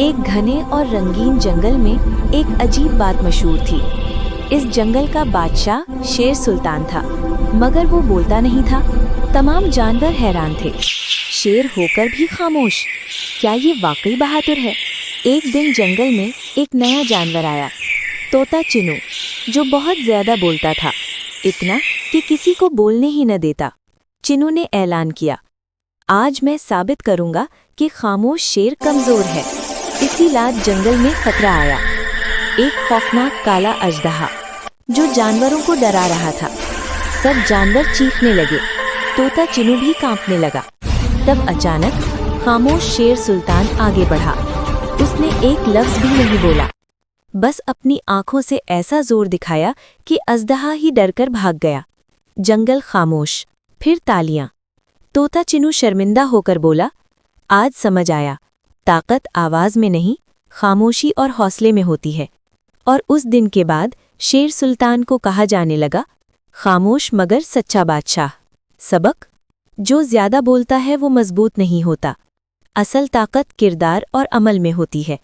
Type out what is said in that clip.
एक घने और रंगीन जंगल में एक अजीब बात मशहूर थी। इस जंगल का बादशाह शेर सुल्तान था, मगर वो बोलता नहीं था। तमाम जानवर हैरान थे, शेर होकर भी खामोश। क्या ये वाकई बहादुर है? एक दिन जंगल में एक नया जानवर आया, तोता चिनू, जो बहुत ज्यादा बोलता था, इतना कि किसी को बोलने ही न देता। चिनू ने ऐलान किया, आज मैं साबित करूंगा कि खामोश शेर कमजोर है। इसी रात जंगल में खतरा आया, एक खौफनाक काला अजदहा जो जानवरों को डरा रहा था। सब जानवर चीखने लगे, तोता चिनू भी कांपने लगा। तब अचानक खामोश शेर सुल्तान आगे बढ़ा। उसने एक लफ्ज भी नहीं बोला, बस अपनी आंखों से ऐसा जोर दिखाया कि अजदहा ही डरकर भाग गया। जंगल खामोश, फिर तालियां। तोता चिनू शर्मिंदा होकर बोला, आज समझ आया, ताकत आवाज में नहीं, खामोशी और हौसले में होती है। और उस दिन के बाद शेर सुल्तान को कहा जाने लगा, खामोश मगर सच्चा बादशाह। सबक, जो ज्यादा बोलता है वो मजबूत नहीं होता, असल ताकत किरदार और अमल में होती है।